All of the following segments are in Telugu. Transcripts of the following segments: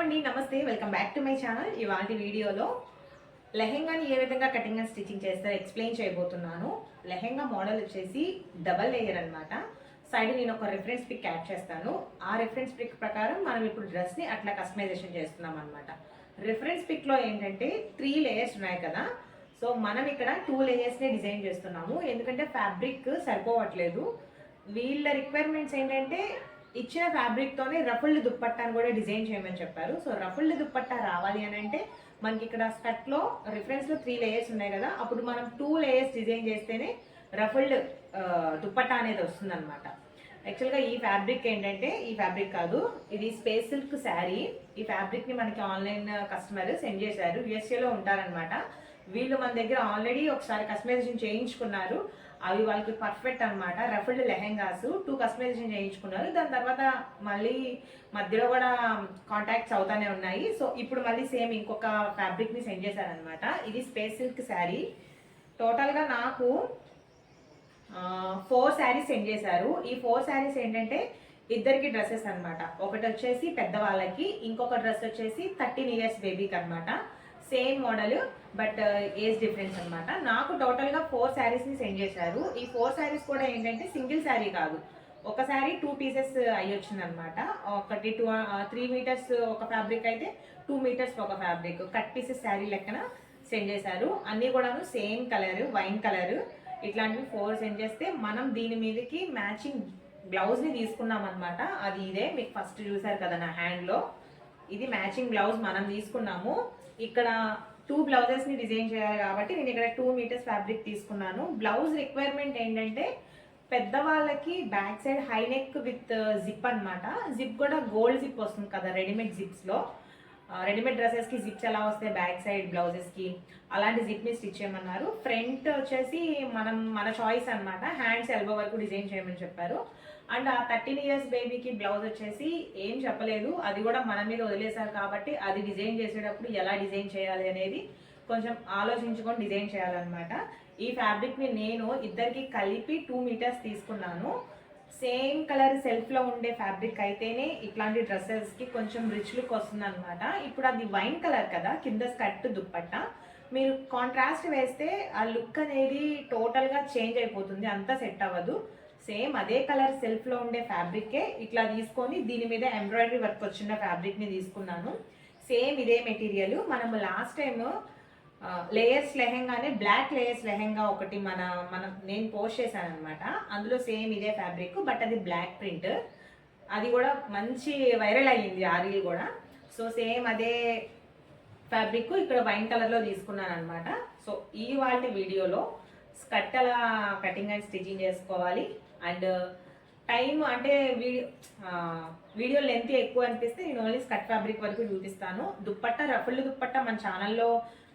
అండి, నమస్తే. Welcome back to my channel. ఇవాళ వీడియోలో లెహెంగాని ఏ విధంగా కటింగ్ అండ్ స్టిచ్చింగ్ చేస్తారో ఎక్స్ప్లెయిన్ చేయబోతున్నాను. లెహెంగా మోడల్ వచ్చేసి డబల్ లేయర్ అనమాట. సైడ్ నేను ఒక రిఫరెన్స్ పిక్ యాడ్ చేస్తాను. ఆ రిఫరెన్స్ పిక్ ప్రకారం మనం ఇప్పుడు డ్రెస్ని అట్లా కస్టమైజేషన్ చేస్తున్నాం అనమాట. రిఫరెన్స్ పిక్లో ఏంటంటే 3 లేయర్స్ ఉన్నాయి కదా, సో మనం ఇక్కడ 2 లేయర్స్ని డిజైన్ చేస్తున్నాము. ఎందుకంటే ఫ్యాబ్రిక్ సరిపోవట్లేదు. వీళ్ళ రిక్వైర్మెంట్స్ ఏంటంటే ఇచ్చిన ఫ్యాబ్రిక్తోనే రఫుల్డ్ దుప్పట్టాను కూడా డిజైన్ చేయమని చెప్పారు. సో రఫుల్డ్ దుప్పట్టా రావాలి అని అంటే మనకి ఇక్కడ స్కర్ట్లో రిఫరెన్స్లో 3 లేయర్స్ ఉన్నాయి కదా, అప్పుడు మనం 2 లేయర్స్ డిజైన్ చేస్తేనే రఫుల్డ్ దుప్పట్టా అనేది వస్తుంది అనమాట. యాక్చువల్గా ఈ ఫ్యాబ్రిక్ ఏంటంటే ఈ ఫ్యాబ్రిక్ కాదు, ఇది స్పేస్ సిల్క్ శారీ. ఈ ఫ్యాబ్రిక్ని మనకి ఆన్లైన్ కస్టమర్ సెండ్ చేశారు. యూఎస్ఏలో ఉంటారనమాట. వీళ్ళు మన దగ్గర ఆల్రెడీ ఒకసారి కస్టమైజేషన్ చేయించుకున్నారు. అవి వాళ్ళకి పర్ఫెక్ట్ అనమాట. రఫుల్డ్ లెహెంగాస్ 2 కస్టమైజేషన్ చేయించుకున్నారు. దాని తర్వాత మళ్ళీ మధ్యలో కూడా కాంటాక్ట్స్ అవుతానే ఉన్నాయి. సో ఇప్పుడు మళ్ళీ సేమ్ ఇంకొక ఫ్యాబ్రిక్ని సెండ్ చేశారనమాట. ఇది స్పేస్ సిల్క్ శారీ. టోటల్గా నాకు 4 శారీస్ సెండ్ చేశారు. ఈ 4 శారీస్ ఏంటంటే ఇద్దరికి డ్రెస్సెస్ అనమాట. ఒకటి వచ్చేసి పెద్దవాళ్ళకి, ఇంకొక డ్రెస్ వచ్చేసి 13 ఇయర్స్ బేబీకి అనమాట. Same model but age difference అనమాట. నాకు టోటల్గా 4 శారీస్ని సెండ్ చేశారు. ఈ 4 శారీస్ కూడా ఏంటంటే సింగిల్ శారీ కాదు, ఒక శారీ 2 పీసెస్ అయ్యి వచ్చింది అనమాట. ఒకటి 3 మీటర్స్ ఒక ఫ్యాబ్రిక్ అయితే 2 మీటర్స్ ఒక ఫ్యాబ్రిక్ కట్ పీసెస్ శారీ లెక్కన సెండ్ చేశారు. అన్నీ కూడాను సేమ్ కలర్, వైన్ కలర్. ఇట్లాంటివి 4 సెండ్ చేస్తే మనం దీని మీదకి మ్యాచింగ్ బ్లౌజ్ని తీసుకున్నాం అనమాట. అది ఇదే మీకు ఫస్ట్ చూసారు కదా నా హ్యాండ్లో, ఇది మ్యాచింగ్ బ్లౌజ్ మనం తీసుకున్నాము. ఇక్కడ 2 బ్లౌజెస్ని డిజైన్ చేయాలి కాబట్టి నేను ఇక్కడ 2 మీటర్స్ ఫ్యాబ్రిక్ తీసుకున్నాను. బ్లౌజ్ రిక్వైర్మెంట్ ఏంటంటే పెద్దవాళ్ళకి back side high neck with zip అనమాట. జిప్ కూడా గోల్డ్ జిప్ వస్తుంది కదా రెడీమేడ్ జిప్స్లో. రెడీమేడ్ డ్రెస్సెస్కి జిప్స్ ఎలా వస్తాయి బ్యాక్ సైడ్ బ్లౌజెస్కి, అలాంటి జిప్ని స్టిచ్ చేయమన్నారు. ఫ్రంట్ వచ్చేసి మన చాయిస్ అనమాట. హ్యాండ్స్ ఎల్బో వరకు డిజైన్ చేయమని చెప్పారు. అండ్ ఆ 13 ఇయర్స్ బేబీకి బ్లౌజ్ వచ్చేసి ఏం చెప్పలేదు, అది కూడా మన మీద వదిలేశారు కాబట్టి అది డిజైన్ చేసేటప్పుడు ఎలా డిజైన్ చేయాలి అనేది కొంచెం ఆలోచించుకొని డిజైన్ చేయాలన్నమాట. ఈ ఫ్యాబ్రిక్ని నేను ఇద్దరికి కలిపి 2 మీటర్స్ తీసుకున్నాను. సేమ్ కలర్ సెల్ఫ్లో ఉండే ఫ్యాబ్రిక్ అయితేనే ఇట్లాంటి డ్రెస్సెస్కి కొంచెం రిచ్ లుక్ వస్తుంది అనమాట. ఇప్పుడు అది వైన్ కలర్ కదా, కింద స్కర్ట్ దుప్పట్టా, మీరు కాంట్రాస్ట్ వేస్తే ఆ లుక్ అనేది టోటల్గా చేంజ్ అయిపోతుంది, అంతా సెట్ అవ్వదు. సేమ్ అదే కలర్ సెల్ఫ్లో ఉండే ఫ్యాబ్రికే ఇట్లా తీసుకొని దీని మీద ఎంబ్రాయిడరీ వర్క్ వచ్చిన ఫ్యాబ్రిక్ని తీసుకున్నాను. సేమ్ ఇదే మెటీరియల్. మనము లాస్ట్ టైం లేయర్స్ లెహెంగానే బ్లాక్ లేయర్స్ లెహెంగా ఒకటి నేను పోస్ట్ చేశాను అనమాట. అందులో సేమ్ ఇదే ఫ్యాబ్రిక్ బట్ అది బ్లాక్ ప్రింట్. అది కూడా మంచి వైరల్ అయ్యింది ఆ రీల్ కూడా. సో సేమ్ అదే ఫ్యాబ్రిక్ ఇక్కడ వైన్ కలర్లో తీసుకున్నాను అనమాట. సో ఈ వాళ్ళ వీడియోలో స్కర్ట్ ఎలా కటింగ్ అండ్ స్టిచ్చింగ్ చేసుకోవాలి అండ్ టైం అంటే వీడియో లెంత్ ఎక్కువ అనిపిస్తే నేను ఓన్లీ స్కర్ట్ ఫ్యాబ్రిక్ వరకు చూపిస్తాను. దుప్పట్టా రఫుల్డ్ దుప్పట్టా మన ఛానల్లో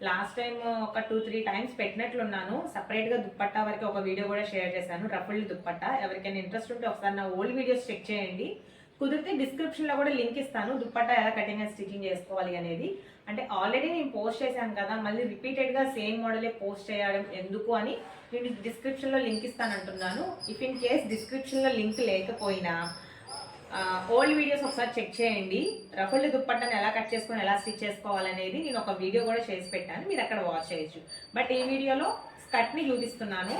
లాస్ట్ టైం ఒక 2-3 టైమ్స్ పెట్టినట్లున్నాను. సపరేట్గా దుప్పట్టా వరకు ఒక వీడియో కూడా షేర్ చేశాను, రఫుల్డ్ దుప్పట్టా. ఎవరికైనా ఇంట్రెస్ట్ ఉంటే ఒకసారి నా ఓల్డ్ వీడియోస్ చెక్ చేయండి. కుదిరితే డిస్క్రిప్షన్లో కూడా లింక్ ఇస్తాను, దుప్పట్టా ఎలా కటింగ్ అండ్ స్టిచ్చింగ్ చేసుకోవాలి అనేది. అంటే ఆల్రెడీ నేను పోస్ట్ చేశాను కదా, మళ్ళీ రిపీటెడ్గా సేమ్ మోడలే పోస్ట్ చేయడం ఎందుకు అని నేను డిస్క్రిప్షన్లో లింక్ ఇస్తానంటున్నాను. ఇఫ్ ఇన్ కేస్ డిస్క్రిప్షన్లో లింక్ లేకపోయినా ఓల్డ్ వీడియోస్ ఒకసారి చెక్ చేయండి. రఫుల్డ్ దుప్పట్టను ఎలా కట్ చేసుకొని ఎలా స్టిచ్ చేసుకోవాలనేది నేను ఒక వీడియో కూడా చేసి పెట్టాను, మీరు అక్కడ వాచ్ చేయొచ్చు. బట్ ఈ వీడియోలో స్కర్ట్ని చూపిస్తున్నాను.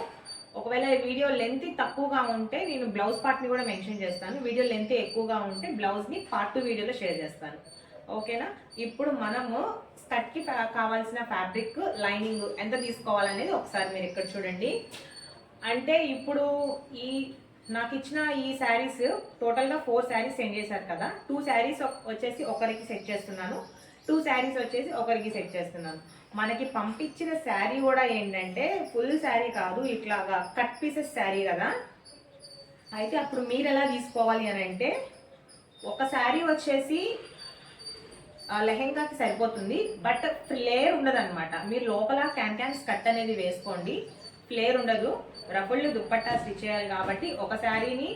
ఒకవేళ ఈ వీడియో లెంత్ తక్కువగా ఉంటే నేను బ్లౌజ్ పార్ట్ని కూడా మెన్షన్ చేస్తాను. వీడియో లెంత్ ఎక్కువగా ఉంటే బ్లౌజ్ని పార్ట్ 2 వీడియోలో షేర్ చేస్తాను. ఓకేనా? ఇప్పుడు మనము స్కర్ట్కి కావాల్సిన ఫ్యాబ్రిక్ లైనింగ్ ఎంత తీసుకోవాలనేది ఒకసారి మీరు ఇక్కడ చూడండి. అంటే ఇప్పుడు నాకు ఇచ్చిన ఈ శారీస్ టోటల్గా 4 శారీస్ సెండ్ చేశారు కదా, 2 శారీస్ వచ్చేసి ఒకరికి సెట్ చేస్తున్నాను, 2 శారీస్ వచ్చేసి ఒకరికి సెట్ చేస్తున్నాను. మనకి పంపించిన శారీ కూడా ఏంటంటే ఫుల్ శారీ కాదు, ఇట్లాగా కట్ పీసెస్ శారీ కదా. అయితే అప్పుడు మీరు ఎలా తీసుకోవాలి అని అంటే ఒక శారీ వచ్చేసి లెహెంగాకి సరిపోతుంది బట్ ఫ్లేర్ ఉండదు అనమాట. మీరు లోపల క్యాన్ స్కర్ట్ అనేది వేసుకోండి, ఫ్లేర్ ఉండదు. రఫుల్డ్ దుప్పట్టా స్టిచ్ చేయాలి కాబట్టి ఒక శారీని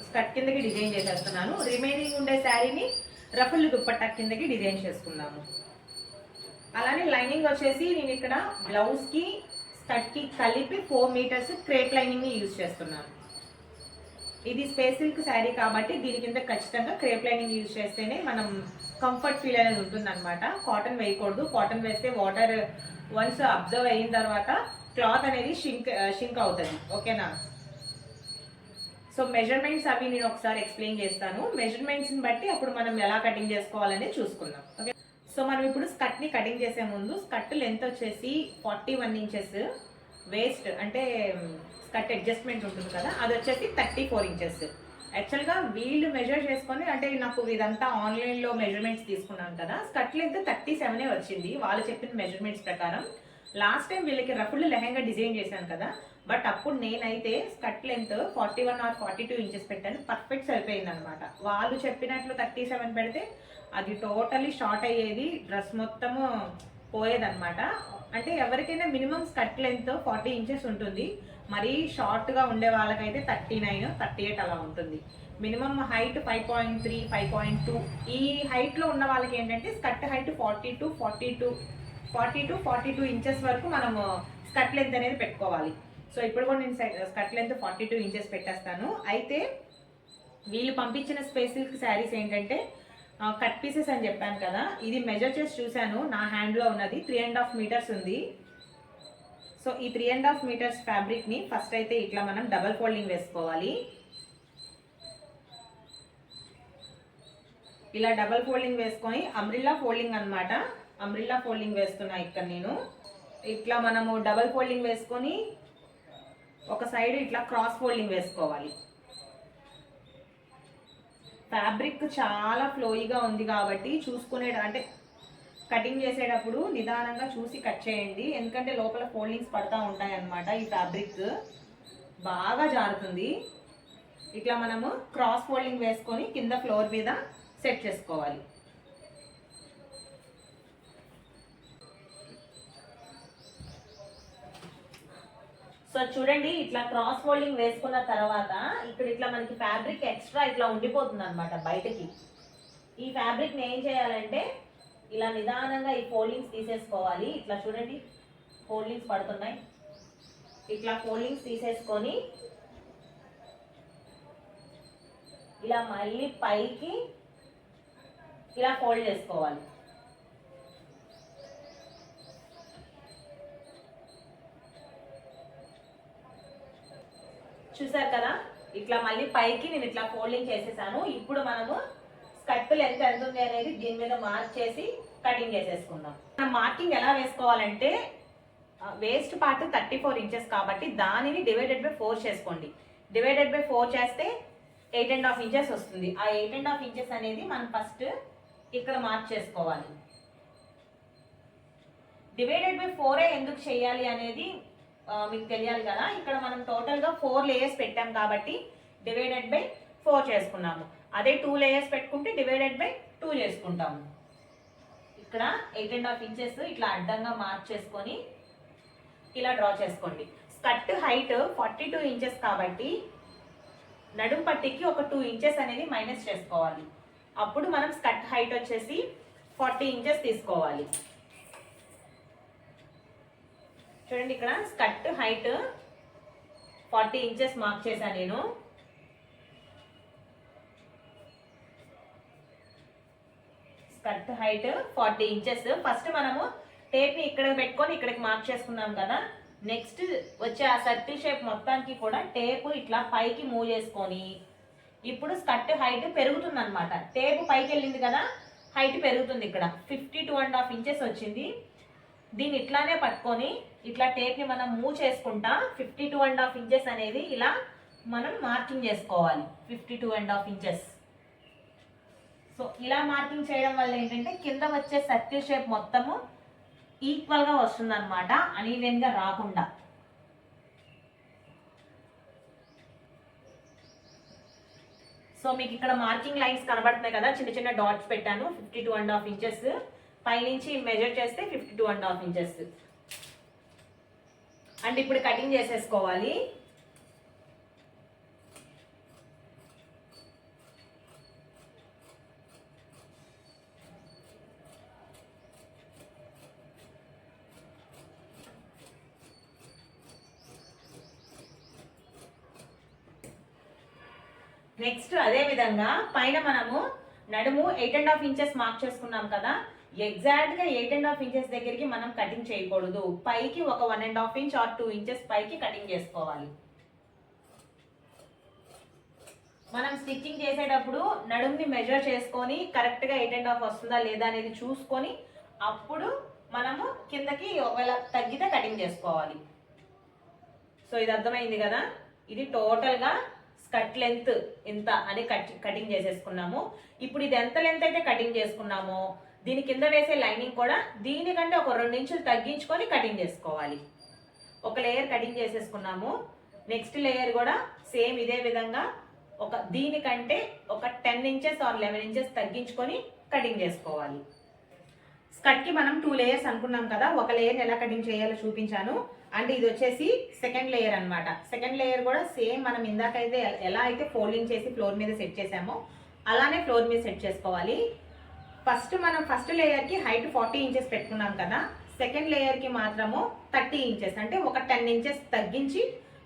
స్కర్ట్ కిందకి డిజైన్ చేసేస్తున్నాను, రిమైనింగ్ ఉండే శారీని రఫుల్డ్ దుప్పట్టా కిందకి డిజైన్ చేసుకున్నాము. అలానే లైనింగ్ వచ్చేసి నేను ఇక్కడ బ్లౌజ్కి స్కర్ట్కి కలిపి 4 మీటర్స్ క్రేప్ లైనింగ్ని యూజ్ చేస్తున్నాను. ఇది స్పేస్ సిల్క్ శారీ కాబట్టి దీని కింద ఖచ్చితంగా క్రేప్ లైనింగ్ యూజ్ చేస్తేనే మనం కంఫర్ట్ ఫీల్ అనేది ఉంటుంది అనమాట. కాటన్ వేయకూడదు. కాటన్ వేస్తే వాటర్ వన్స్ అబ్జర్వ్ అయిన తర్వాత క్లాత్ అనేది షింక్ అవుతుంది. ఓకేనా? సో మెజర్మెంట్స్ అవి నేను ఒకసారి ఎక్స్ప్లెయిన్ చేస్తాను. మెజర్మెంట్స్ని బట్టి అప్పుడు మనం ఎలా కటింగ్ చేసుకోవాలని చూసుకుందాం. ఓకే, సో మనం ఇప్పుడు స్కర్ట్ని కటింగ్ చేసే ముందు స్కర్ట్ లెంత్ వచ్చేసి 41 ఇంచెస్, వేస్ట్ అంటే స్కర్ట్ అడ్జస్ట్మెంట్ ఉంటుంది కదా, అది వచ్చేసి 34 ఇంచెస్. యాక్చువల్గా వీళ్ళు మెజర్ చేసుకొని, అంటే నాకు ఇదంతా ఆన్లైన్లో మెజర్మెంట్స్ తీసుకున్నాను కదా, స్కర్ట్ లెంత్ 37 వచ్చింది వాళ్ళు చెప్పిన మెజర్మెంట్స్ ప్రకారం. లాస్ట్ టైం వీళ్ళకి రఫుల్ లెహంగా డిజైన్ చేశాను కదా, బట్ అప్పుడు నేనైతే స్కర్ట్ లెంత్ 41 ఆర్ 42 ఇంచెస్ పెట్టాను. పర్ఫెక్ట్ సరిపోయింది అనమాట. వాళ్ళు చెప్పినట్లు 37 పెడితే అది టోటలీ షార్ట్ అయ్యేది, డ్రెస్ మొత్తము పోయేదన్నమాట. అంటే ఎవరికైనా మినిమం స్కర్ట్ లెంత్ 40 ఇంచెస్ ఉంటుంది. మరీ షార్ట్గా ఉండే వాళ్ళకైతే 39, 38 అలా ఉంటుంది. మినిమం హైట్ 5.3, 5.2 ఈ హైట్లో ఉన్న వాళ్ళకి ఏంటంటే స్కర్ట్ హైట్ 42 ఇంచెస్ వరకు మనము స్కర్ట్ లెంత్ అనేది పెట్టుకోవాలి. సో ఇప్పుడు కూడా నేను స్కర్ట్ లెంత్ 42 ఇంచెస్ పెట్టేస్తాను. అయితే వీళ్ళు పంపించిన స్పెసిఫిక్ శారీస్ ఏంటంటే కట్ పీసెస్ అని చెప్పాను కదా, ఇది మెజర్ చేసి చూశాను. నా హ్యాండ్లో ఉన్నది 3.5 మీటర్స్ ఉంది. సో ఈ 3.5 మీటర్స్ ఫ్యాబ్రిక్ని ఫస్ట్ అయితే ఇట్లా మనం డబల్ ఫోల్డింగ్ వేసుకోవాలి. ఇలా డబల్ ఫోల్డింగ్ వేసుకొని అంబ్రిల్లా ఫోల్డింగ్ అనమాట, అంబ్రిల్లా ఫోల్డింగ్ వేస్తున్నా ఇక్కడ నేను. ఇట్లా మనము డబల్ ఫోల్డింగ్ వేసుకొని ఒక సైడ్ ఇట్లా క్రాస్ ఫోల్డింగ్ వేసుకోవాలి. ఫ్యాబ్రిక్ చాలా ఫ్లోయిగా ఉంది కాబట్టి అంటే కటింగ్ చేసేటప్పుడు నిదానంగా చూసి కట్ చేయండి, ఎందుకంటే లోపల ఫోల్డింగ్స్ పడతా ఉంటాయి అన్నమాట. ఈ ఫ్యాబ్రిక్ బాగా జారుతుంది. ఇట్లా మనము క్రాస్ ఫోల్డింగ్ వేసుకొని కింద ఫ్లోర్ మీద సెట్ చేసుకోవాలి. సో చూడండి, ఇట్లా క్రాస్ ఫోల్డింగ్ వేసుకున్న తర్వాత ఇక్కడ ఇట్లా మనకి ఫ్యాబ్రిక్ ఎక్స్ట్రా ఇట్లా ఉండిపోతుంది అనమాట బయటకి. ఈ ఫ్యాబ్రిక్ని ఏం చేయాలంటే ఇలా నిదానంగా ఈ ఫోల్డింగ్స్ తీసేసుకోవాలి. ఇట్లా చూడండి, ఫోల్డింగ్స్ పడుతున్నాయి. ఇట్లా ఫోల్డింగ్స్ తీసేసుకొని ఇలా మళ్ళీ పైకి ఇలా ఫోల్డ్ చేసుకోవాలి. చూసారు కదా, ఇట్లా మళ్ళీ పైకి నేను ఇట్లా ఫోల్డింగ్ చేసేసాను. ఇప్పుడు మనము స్కర్ట్ లెంత్ ఎంత ఉంది అనేది దీని మీద మార్క్ చేసి కటింగ్ చేసేసుకుందాం. మనం మార్కింగ్ ఎలా వేసుకోవాలంటే వేస్ట్ పార్ట్ 34 ఇంచెస్ కాబట్టి దానిని డివైడెడ్ బై 4 చేసుకోండి. డివైడెడ్ బై 4 చేస్తే 8.5 ఇంచెస్ వస్తుంది. ఆ 8.5 ఇంచెస్ అనేది మనం ఫస్ట్ ఇక్కడ మార్క్ చేసుకోవాలి. డివైడెడ్ బై 4 ఎందుకు చేయాలి అనేది మీకు తెలియాలి కదా. ఇక్కడ మనం టోటల్గా 4 లేయర్స్ పెట్టాం కాబట్టి డివైడెడ్ బై 4 చేసుకున్నాము. అదే 2 లేయర్స్ పెట్టుకుంటే డివైడెడ్ బై 2 చేసుకుంటాము. ఇక్కడ 8.5 ఇంచెస్ ఇట్లా అడ్డంగా మార్క్ చేసుకొని ఇలా డ్రా చేసుకోండి. స్కర్ట్ హైట్ 42 ఇంచెస్ కాబట్టి నడుం పట్టికి ఒక 2 ఇంచెస్ అనేది మైనస్ చేసుకోవాలి. అప్పుడు మనం స్కర్ట్ హైట్ వచ్చేసి 40 ఇంచెస్ తీసుకోవాలి. చూడండి, ఇక్కడ స్కర్ట్ హైట్ 40 ఇంచెస్ మార్క్ చేశాను నేను. Skirt height 40 inches. ఫస్ట్ మనము టేప్ని ఇక్కడ పెట్టుకొని ఇక్కడికి మార్క్ చేసుకున్నాం కదా. నెక్స్ట్ వచ్చే ఆ సర్కిల్ షేప్ మొత్తానికి కూడా టేపు ఇట్లా పైకి మూవ్ చేసుకొని ఇప్పుడు స్కర్ట్ హైట్ పెరుగుతుంది అనమాట. టేపు పైకి వెళ్ళింది కదా, హైట్ పెరుగుతుంది. ఇక్కడ 52.5 ఇంచెస్ వచ్చింది. దీన్ని ఇట్లానే పట్టుకొని ఇట్లా టేప్ని మనం మూవ్ చేసుకుంటా 52.5 ఇంచెస్ అనేది ఇలా మనం మార్కింగ్ చేసుకోవాలి. 52.5 ఇంచెస్. సో ఇలా మార్కింగ్ చేయడం వల్ల ఏంటంటే కింద వచ్చే సర్కిల్ షేప్ మొత్తము ఈక్వల్గా వస్తుంది అనమాట, అనీవెన్గా రాకుండా. సో మీకు ఇక్కడ మార్కింగ్ లైన్స్ కనబడుతున్నాయి కదా, చిన్న చిన్న డాట్స్ పెట్టాను. 52.5 ఇంచెస్ పైనుంచి మెజర్ చేస్తే 52.5 ఇంచెస్. అండ్ ఇప్పుడు కటింగ్ చేసేసుకోవాలి. నెక్స్ట్ అదే విధంగా పైన మనము నడుము 8.5 ఇంచెస్ మార్క్ చేసుకున్నాం కదా, ఎగ్జాక్ట్ గా 8.5 ఇంచెస్ దగ్గరికి మనం కటింగ్ చేయకూడదు. పైకి ఒక 1.5 ఇంచ్ ఆర్ 2 ఇంచెస్ పైకి కటింగ్ చేసుకోవాలి. మనం స్టిచ్చింగ్ చేసేటప్పుడు నడుముని మెజర్ చేసుకొని కరెక్ట్ గా 8.5 వస్తుందా లేదా అనేది చూసుకొని అప్పుడు మనము కిందకి ఒకవేళ తగ్గితే కటింగ్ చేసుకోవాలి. సో ఇది అర్థమైంది కదా. ఇది టోటల్ గా స్కర్ట్ లెంత్ ఇంత అని కటింగ్ చేసేసుకున్నాము. ఇప్పుడు ఇది ఎంత లెంత్ అయితే కటింగ్ చేసుకున్నామో దీని కింద వేసే లైనింగ్ కూడా దీనికంటే ఒక 2 ఇంచులు తగ్గించుకొని కటింగ్ చేసుకోవాలి. ఒక లేయర్ కటింగ్ చేసేసుకున్నాము. నెక్స్ట్ లేయర్ కూడా సేమ్ ఇదే విధంగా దీనికంటే ఒక 10 ఇంచెస్ ఆర్ 11 ఇంచెస్ తగ్గించుకొని కటింగ్ చేసుకోవాలి. స్కర్ట్ కి మనం 2 లేయర్స్ అనుకున్నాం కదా, ఒక లేయర్ ఎలా కటింగ్ చేయాలో చూపించాను. అంటే ఇది వచ్చేసి సెకండ్ లేయర్ అనమాట. సెకండ్ లేయర్ కూడా సేమ్ మనం ఇందాకైతే ఎలా అయితే ఫోల్డింగ్ చేసి ఫ్లోర్ మీద సెట్ చేసామో అలానే ఫ్లోర్ మీద సెట్ చేసుకోవాలి. మనం ఫస్ట్ లేయర్ కి హైట్ 40 ఇంచెస్ పెట్టుకున్నాం కదా, సెకండ్ లేయర్ కి మాత్రము 30 ఇంచెస్ అంటే ఒక 10 ఇంచెస్ తగ్గించి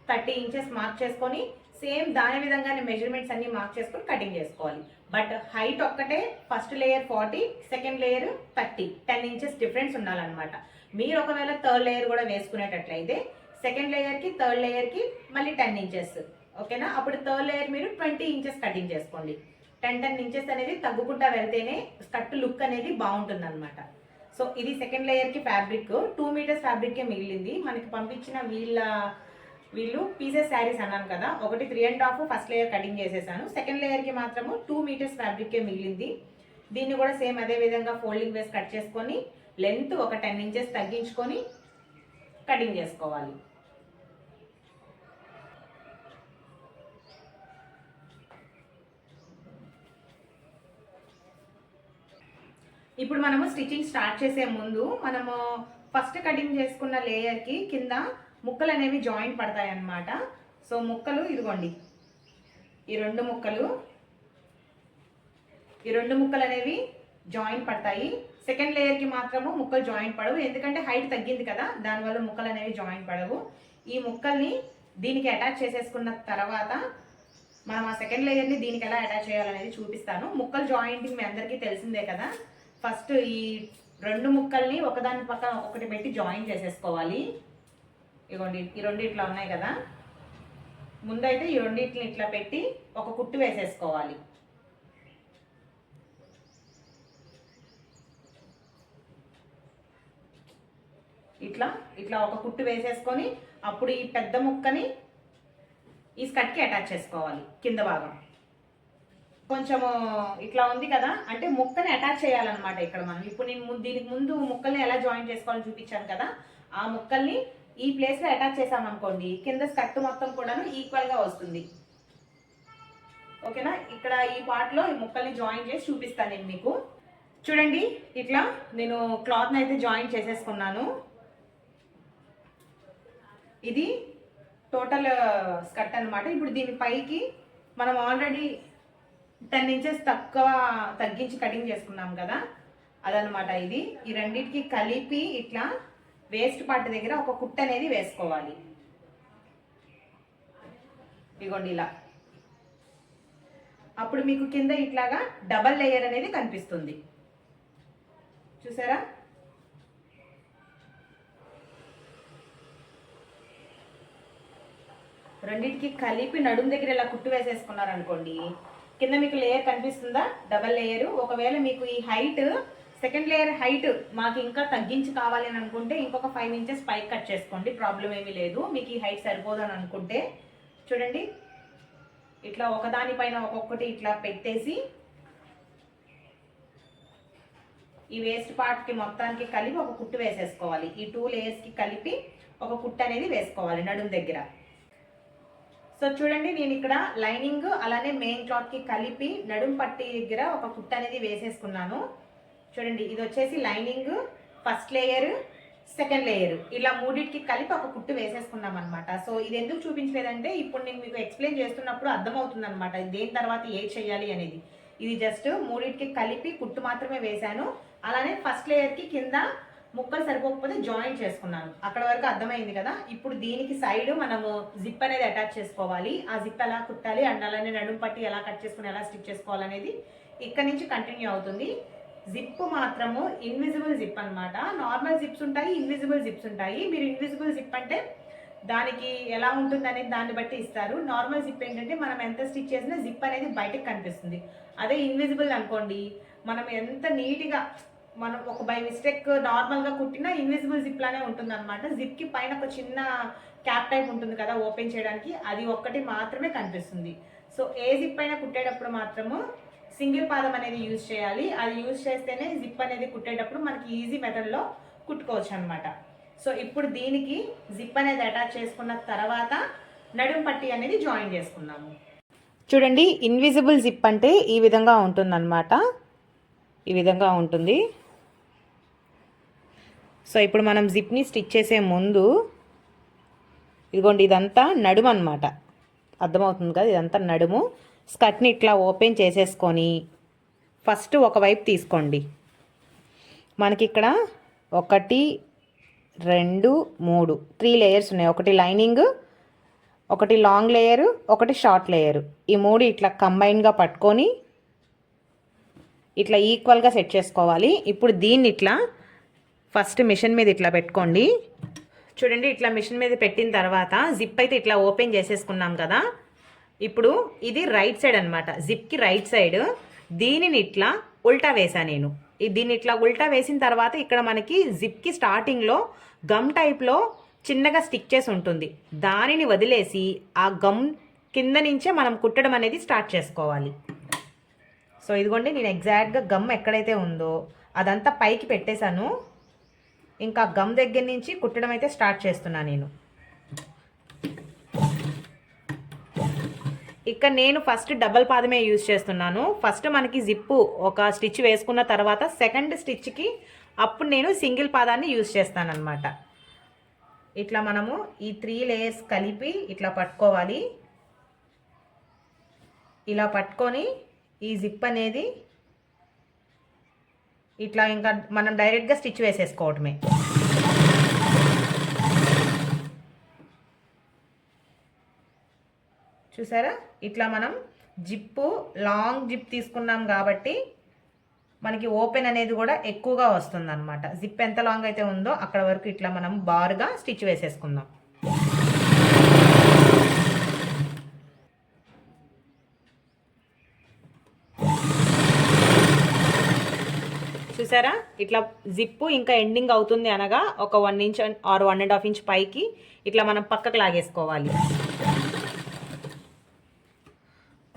30 ఇంచెస్ మార్క్ చేసుకొని సేమ్ దాని విధంగానే మెజర్మెంట్స్ అన్ని మార్క్ చేసుకొని కటింగ్ చేసుకోవాలి. బట్ హైట్ ఒక్కటే first layer 40, second layer 30, 10 inches difference ఉండాలన్నమాట. మీరు ఒకవేళ థర్డ్ లేయర్ కూడా వేసుకునేటట్లయితే సెకండ్ లేయర్ కి థర్డ్ లేయర్ కి మళ్ళీ 10 ఇంచెస్, ఓకేనా. అప్పుడు థర్డ్ లేయర్ మీరు 20 ఇంచెస్ కటింగ్ చేసుకోండి. 10 ఇంచెస్ అనేది తగ్గుకుంటా వెళ్తేనే స్కర్ట్ లుక్ అనేది బాగుంటుంది అనమాట. సో ఇది సెకండ్ లేయర్ కి ఫ్యాబ్రిక్ 2 మీటర్స్ ఫ్యాబ్రిక్ మిగిలింది. మనకి పంపించిన వీళ్ళు పీసెస్ శారీస్ అన్నాను కదా, ఒకటి 3.5 ఫస్ట్ లేయర్ కటింగ్ చేసేసాను. సెకండ్ లేయర్ కి మాత్రము 2 మీటర్స్ ఫ్యాబ్రిక్ మిగిలింది. దీన్ని కూడా సేమ్ అదే విధంగా ఫోల్డింగ్ వేసి కట్ చేసుకొని లెంత్ ఒక 10 ఇంచెస్ తగ్గించుకొని కటింగ్ చేసుకోవాలి. ఇప్పుడు మనము స్టిచ్చింగ్ స్టార్ట్ చేసే ముందు మనము ఫస్ట్ కటింగ్ చేసుకున్న లేయర్ కి కింద ముక్కలు అనేవి జాయింట్ పడతాయి అన్నమాట. సో ముక్కలు ఇదిగోండి, ఈ రెండు ముక్కలు అనేవి జాయింట్ పడతాయి. సెకండ్ లేయర్ కి మాత్రము ముక్కలు జాయింట్ పడవు, ఎందుకంటే హైట్ తగ్గింది కదా, దానివల్ల ముక్కలు అనేవి జాయింట్ పడవు. ఈ ముక్కల్ని దీనికి అటాచ్ చేసేసుకున్న తర్వాత మనం ఆ సెకండ్ లేయర్ని దీనికి ఎలా అటాచ్ చేయాలనేది చూపిస్తాను. ముక్కలు జాయింటింగ్ మీ అందరికీ తెలిసిందే కదా. ఫస్ట్ ఈ రెండు ముక్కల్ని ఒకదాని పక్కన ఒక్కొక్కటి పెట్టి జాయిన్ చేసేసుకోవాలి. ఇగోండి ఈ రెండు ఇట్లా ఉన్నాయి కదా, ముందైతే ఈ రెండింటిని ఇట్లా పెట్టి ఒక కుట్టు వేసేసుకోవాలి. ఇట్లా ఒక కుట్టు వేసేసుకొని అప్పుడు ఈ పెద్ద ముక్కని ఈ స్కర్ట్కి అటాచ్ చేసుకోవాలి. కింద భాగం కొంచెము ఇట్లా ఉంది కదా, అంటే ముక్కని అటాచ్ చేయాలన్నమాట. ఇక్కడ మనం ఇప్పుడు నేను దీనికి ముందు ముక్కల్ని ఎలా జాయిన్ చేసుకోవాలని చూపించాను కదా, ఆ ముక్కల్ని ఈ ప్లేస్లో అటాచ్ చేసామనుకోండి కింద స్కర్ట్ మొత్తం కూడాను ఈక్వల్గా వస్తుంది, ఓకేనా. ఇక్కడ ఈ పార్ట్లో ఈ ముక్కల్ని జాయిన్ చేసి చూపిస్తాను నేను మీకు. చూడండి ఇట్లా నేను క్లాత్ని అయితే జాయిన్ చేసేసుకున్నాను. ఇది టోటల్ స్కర్ట్ అనమాట. ఇప్పుడు దీని పైకి మనం ఆల్రెడీ 10 ఇంచెస్ తగ్గించి కటింగ్ చేసుకున్నాం కదా, అదనమాట ఇది. ఈ రెండింటికి కలిపి ఇట్లా వేస్ట్ పార్ట్ దగ్గర ఒక కుట్టు అనేది వేసుకోవాలి. ఇగోండి ఇలా. అప్పుడు మీకు కింద ఇట్లాగా డబల్ లేయర్ అనేది కనిపిస్తుంది, చూసారా. రెండింటికి కలిపి నడుము దగ్గర ఇలా కుట్టు వేసేసుకున్నారనుకోండి, కింద మీకు లేయర్ కనిపిస్తుందా, డబల్ లేయర్. ఒకవేళ మీకు ఈ హైట్ సెకండ్ లేయర్ హైట్ మాకు ఇంకా తగ్గించి కావాలి అని అనుకుంటే ఇంకొక 5 ఇంచెస్ పైకి కట్ చేసుకోండి, ప్రాబ్లం ఏమీ లేదు. మీకు ఈ హైట్ సరిపోదు అని అనుకుంటే చూడండి ఇట్లా ఒకదానిపైన ఒక్కొక్కటి ఇట్లా పెట్టేసి ఈ వేస్ట్ పార్ట్కి మొత్తానికి కలిపి ఒక కుట్టు వేసేసుకోవాలి. ఈ 2 లేయర్స్కి కలిపి ఒక కుట్టు అనేది వేసుకోవాలి నడుము దగ్గర. సో చూడండి నేను ఇక్కడ లైనింగ్ అలానే మెయిన్ క్లాత్కి కలిపి నడుం పట్టి దగ్గర ఒక కుట్టు అనేది వేసేసుకున్నాను. చూడండి ఇది వచ్చేసి lining, first layer, second layer, ఇలా మూడింటికి కలిపి ఒక కుట్టు వేసేసుకున్నాం అనమాట. సో ఇది ఎందుకు చూపించలేదంటే ఇప్పుడు నేను మీకు ఎక్స్ప్లెయిన్ చేస్తున్నప్పుడు అర్థమవుతుంది అనమాట దేని తర్వాత ఏది చేయాలి అనేది. ఇది జస్ట్ మూడింటికి కలిపి కుట్టు మాత్రమే వేశాను. అలానే ఫస్ట్ లేయర్కి కింద ముక్కలు సరిపోకపోతే జాయిన్ చేసుకున్నాను. అక్కడ వరకు అర్థమైంది కదా. ఇప్పుడు దీనికి సైడ్ మనము జిప్ అనేది అటాచ్ చేసుకోవాలి. ఆ జిప్ ఎలా కుట్టాలి అండ్ అలానే నడుము పట్టి ఎలా కట్ చేసుకుని ఎలా స్టిచ్ చేసుకోవాలనేది ఇక్కడ నుంచి కంటిన్యూ అవుతుంది. జిప్ మాత్రము ఇన్విజిబుల్ జిప్ అనమాట. నార్మల్ జిప్స్ ఉంటాయి, ఇన్విజిబుల్ జిప్స్ ఉంటాయి. మీరు ఇన్విజిబుల్ జిప్ అంటే దానికి ఎలా ఉంటుంది అనేది దాన్ని బట్టి ఇస్తారు. నార్మల్ జిప్ ఏంటంటే మనం ఎంత స్టిచ్ చేసినా జిప్ అనేది బయటకు కనిపిస్తుంది. అదే ఇన్విజిబుల్ అనుకోండి, మనం ఎంత నీట్గా మనం ఒక బై మిస్టేక్ నార్మల్గా కుట్టినా ఇన్విజిబుల్ జిప్ లానే ఉంటుంది అనమాట. జిప్కి పైన ఒక చిన్న క్యాప్ టైప్ ఉంటుంది కదా ఓపెన్ చేయడానికి, అది ఒక్కటి మాత్రమే కనిపిస్తుంది. సో ఏ జిప్ అయినా కుట్టేటప్పుడు మాత్రము సింగిల్ పాదం అనేది యూజ్ చేయాలి. అది యూజ్ చేస్తేనే జిప్ అనేది కుట్టేటప్పుడు మనకి ఈజీ మెథడ్లో కుట్టుకోవచ్చు అనమాట. సో ఇప్పుడు దీనికి జిప్ అనేది అటాచ్ చేసుకున్న తర్వాత నడుం పట్టి అనేది జాయిన్ చేసుకున్నాము. చూడండి, ఇన్విజిబుల్ జిప్ అంటే ఈ విధంగా ఉంటుందన్నమాట. ఈ విధంగా ఉంటుంది. సో ఇప్పుడు మనం జిప్ని స్టిచ్ చేసే ముందు ఇదిగోండి, ఇదంతా నడుము అనమాట. అర్థమవుతుంది కదా, ఇదంతా నడుము. స్కర్ట్ని ఇట్లా ఓపెన్ చేసేసుకొని ఫస్ట్ ఒకవైపు తీసుకోండి. మనకి ఇక్కడ 1 2 3 3 లేయర్స్ ఉన్నాయి. ఒకటి లైనింగ్, ఒకటి లాంగ్ లేయరు, ఒకటి షార్ట్ లేయరు. ఈ 3 ఇట్లా కంబైన్గా పట్టుకొని ఇట్లా ఈక్వల్గా సెట్ చేసుకోవాలి. ఇప్పుడు దీన్ని ఇట్లా ఫస్ట్ మిషన్ మీద ఇట్లా పెట్టుకోండి. చూడండి, ఇట్లా మిషన్ మీద పెట్టిన తర్వాత జిప్ అయితే ఇట్లా ఓపెన్ చేసేసుకున్నాం కదా. ఇప్పుడు ఇది రైట్ సైడ్ అనమాట, జిప్కి రైట్ సైడ్. దీనిని ఇట్లా ఉల్టా వేసాను నేను. దీన్ని ఇట్లా ఉల్టా వేసిన తర్వాత ఇక్కడ మనకి జిప్కి స్టార్టింగ్లో గమ్ టైప్లో చిన్నగా స్టిక్ చేసి ఉంటుంది. దానిని వదిలేసి ఆ గమ్ కింద నుంచే మనం కుట్టడం అనేది స్టార్ట్ చేసుకోవాలి. సో ఇదిగోండి, నేను ఎగ్జాక్ట్గా గమ్ ఎక్కడైతే ఉందో అదంతా పైకి పెట్టేశాను. ఇంకా గమ్ దగ్గర నుంచి కుట్టడం అయితే స్టార్ట్ చేస్తున్నాను నేను. ఇక్కడ నేను ఫస్ట్ డబల్ పాదమే యూజ్ చేస్తున్నాను. ఫస్ట్ మనకి జిప్పు ఒక స్టిచ్ వేసుకున్న తర్వాత సెకండ్ స్టిచ్కి అప్పుడు నేను సింగిల్ పాదాన్ని యూజ్ చేస్తాను అనమాట. ఇట్లా మనము ఈ 3 లేయర్స్ కలిపి ఇట్లా పట్టుకోవాలి. ఇలా పట్టుకొని ఈ జిప్ అనేది ఇట్లా ఇంకా మనం డైరెక్ట్గా స్టిచ్ వేసేసుకోవటమే. చూసారా, ఇట్లా మనం జిప్పు లాంగ్ జిప్ తీసుకున్నాం కాబట్టి మనకి ఓపెన్ అనేది కూడా ఎక్కువగా వస్తుంది అనమాట. జిప్ ఎంత లాంగ్ అయితే ఉందో అక్కడ వరకు ఇట్లా మనం బారుగా స్టిచ్ వేసేసుకుందాం. చూసారా, ఇట్లా జిప్పు ఇంకా ఎండింగ్ అవుతుంది అనగా ఒక 1 ఇంచ్ ఆర్ 1.5 ఇంచ్ పైకి ఇట్లా మనం పక్కకు లాగేసుకోవాలి.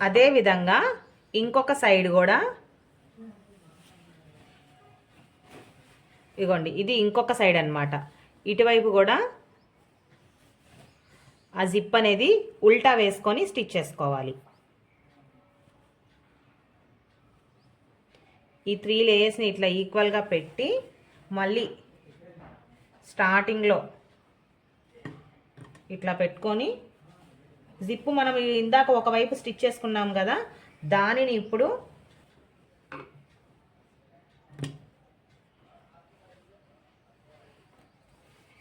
అదే విధంగా ఇంకొక సైడ్ కూడా ఇదిగోండి, ఇది ఇంకొక సైడ్ అన్నమాట. ఇటువైపు కూడా ఆ జిప్ అనేది ఉల్టా వేసుకొని స్టిచ్ చేసుకోవాలి. ఈ 3 లేయర్స్ని ఇట్లా ఈక్వల్గా పెట్టి మళ్ళీ స్టార్టింగ్లో ఇట్లా పెట్టుకొని జిప్పు మనం ఇందాక ఒకవైపు స్టిచ్ చేసుకున్నాం కదా, దానిని ఇప్పుడు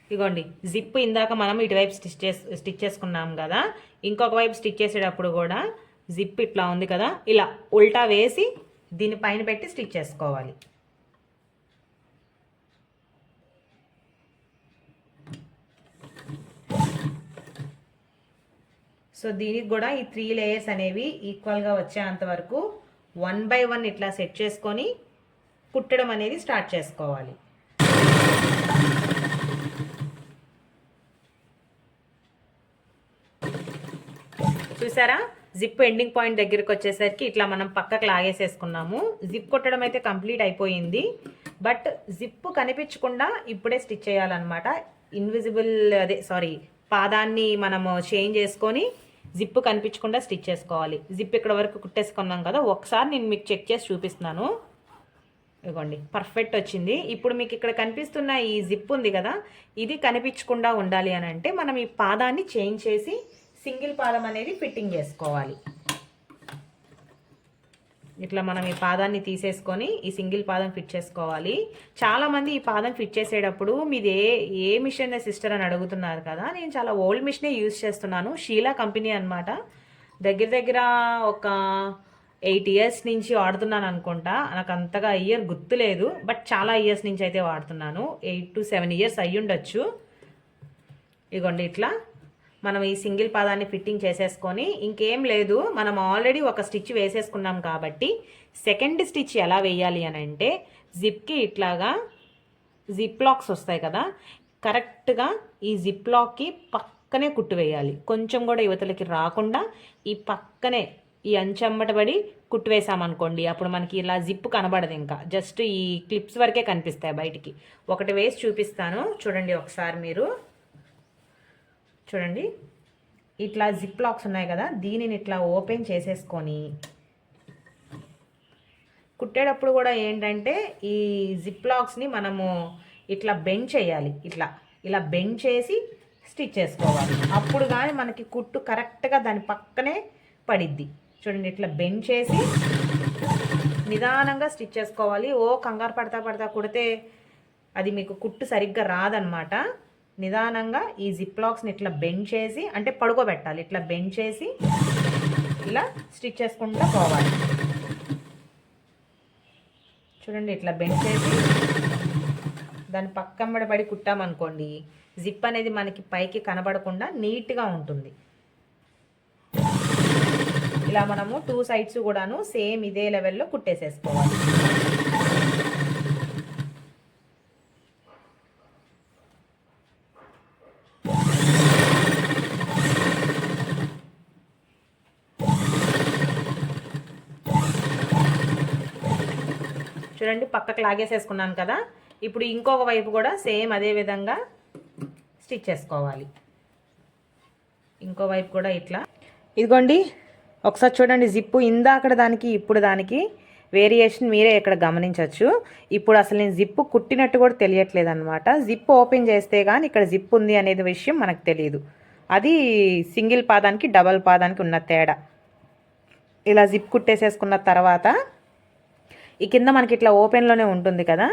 ఇదిగోండి, జిప్పు ఇందాక మనం ఇటువైపు స్టిచ్ చేసుకున్నాం కదా, ఇంకొక వైపు స్టిచ్ చేసేటప్పుడు కూడా జిప్ ఇట్లా ఉంది కదా, ఇలా ఉల్టా వేసి దీని పైన పెట్టి స్టిచ్ చేసుకోవాలి. సో దీనికి కూడా ఈ 3 లేయర్స్ అనేవి ఈక్వల్గా వచ్చేంత వరకు 1 బై 1 ఇట్లా సెట్ చేసుకొని కుట్టడం అనేది స్టార్ట్ చేసుకోవాలి. చూసారా, జిప్ ఎండింగ్ పాయింట్ దగ్గరికి వచ్చేసరికి ఇట్లా మనం పక్కకు లాగేసేసుకున్నాము. జిప్ కొట్టడం అయితే కంప్లీట్ అయిపోయింది. బట్ జిప్ కనిపించకుండా ఇప్పుడే స్టిచ్ చేయాలన్నమాట. ఇన్విజిబుల్ పాదాన్ని మనము చేంజ్ చేసుకొని జిప్ కనిపించకుండా స్టిచ్ చేసుకోవాలి. జిప్ ఇక్కడ వరకు కుట్టేసుకున్నాం కదా, ఒకసారి నేను మీకు చెక్ చేసి చూపిస్తున్నాను. ఇదిగోండి, పర్ఫెక్ట్ వచ్చింది. ఇప్పుడు మీకు ఇక్కడ కనిపిస్తున్న ఈ జిప్ ఉంది కదా, ఇది కనిపించకుండా ఉండాలి అని అంటే మనం ఈ పాదాన్ని చేంజ్ చేసి సింగిల్ పాదం అనేది ఫిట్టింగ్ చేసుకోవాలి. ఇట్లా మనం ఈ పాదాన్ని తీసేసుకొని ఈ సింగిల్ పాదం ఫిట్ చేసుకోవాలి. చాలామంది ఈ పాదం ఫిట్ చేసేటప్పుడు మీది ఏ మిషన్ సిస్టర్ అని అడుగుతున్నారు కదా, నేను చాలా ఓల్డ్ మిషనే యూజ్ చేస్తున్నాను. షీలా కంపెనీ అనమాట. దగ్గర ఒక 8 ఇయర్స్ నుంచి వాడుతున్నాను అనుకుంటా. నాకు అంతగా ఇయర్ గుర్తులేదు, బట్ చాలా ఇయర్స్ నుంచి అయితే వాడుతున్నాను. 8 to 7 ఇయర్స్ అయ్యి ఉండొచ్చు. ఇదిగోండి ఇట్లా మనం ఈ సింగిల్ పాదాన్ని ఫిట్టింగ్ చేసేసుకొని ఇంకేం లేదు, మనం ఆల్రెడీ ఒక స్టిచ్ వేసేసుకున్నాం కాబట్టి సెకండ్ స్టిచ్ ఎలా వేయాలి అని అంటే జిప్కి ఇట్లాగా జిప్ లాక్స్ వస్తాయి కదా, కరెక్ట్గా ఈ జిప్ లాక్కి పక్కనే కుట్టు వేయాలి. కొంచెం కూడా యువతలకి రాకుండా ఈ పక్కనే ఈ అంచెమ్మటబడి కుట్టు వేసామనుకోండి, అప్పుడు మనకి ఇలా జిప్ కనబడదు, ఇంకా జస్ట్ ఈ క్లిప్స్ వరకే కనిపిస్తాయి బయటికి. ఒకటి వేసి చూపిస్తాను చూడండి ఒకసారి మీరు. చూడండి ఇట్లా జిప్ లాక్స్ ఉన్నాయి కదా, దీనిని ఇట్లా ఓపెన్ చేసేసుకొని కుట్టేటప్పుడు కూడా ఏంటంటే ఈ జిప్ లాక్స్ని మనము ఇట్లా బెండ్ చేయాలి. ఇలా బెండ్ చేసి స్టిచ్ చేసుకోవాలి. అప్పుడు కానీ మనకి కుట్టు కరెక్ట్గా దాని పక్కనే పడిద్ది. చూడండి ఇట్లా బెండ్ చేసి నిదానంగా స్టిచ్ చేసుకోవాలి. కంగారు పడతా కుడితే అది మీకు కుట్టు సరిగ్గా రాదనమాట. నిదానంగా ఈ జిప్ లాక్స్ని ఇట్లా బెండ్ చేసి, అంటే పడుకోబెట్టాలి, ఇట్లా బెండ్ చేసి ఇలా స్టిచ్ చేసుకుంటూ పోవాలి. చూడండి ఇట్లా బెండ్ చేసి దాని పక్కన పడి కుట్టామనుకోండి, జిప్ అనేది మనకి పైకి కనబడకుండా నీట్గా ఉంటుంది. ఇలా మనము 2 సైడ్స్ కూడాను సేమ్ ఇదే లెవెల్లో కుట్టేసేసుకోవాలి. చూడండి పక్కకు లాగేసేసుకున్నాను కదా, ఇప్పుడు ఇంకొక వైపు కూడా సేమ్ అదే విధంగా స్టిచ్ చేసుకోవాలి. ఇంకో వైపు కూడా ఇట్లా. ఇదిగోండి ఒకసారి చూడండి, జిప్పు ఇందాకడ దానికి ఇప్పుడు దానికి వేరియేషన్ మీరే ఇక్కడ గమనించవచ్చు. ఇప్పుడు అసలు నేను జిప్పు కుట్టినట్టు కూడా తెలియట్లేదు అనమాట. జిప్ ఓపెన్ చేస్తే కానీ ఇక్కడ జిప్ ఉంది అనేది విషయం మనకు తెలియదు. అది సింగిల్ పాదానికి డబల్ పాదానికి ఉన్న తేడా. ఇలా జిప్ కుట్టేసేసుకున్న తర్వాత ఈ కింద మనకి ఇట్లా ఓపెన్లోనే ఉంటుంది కదా,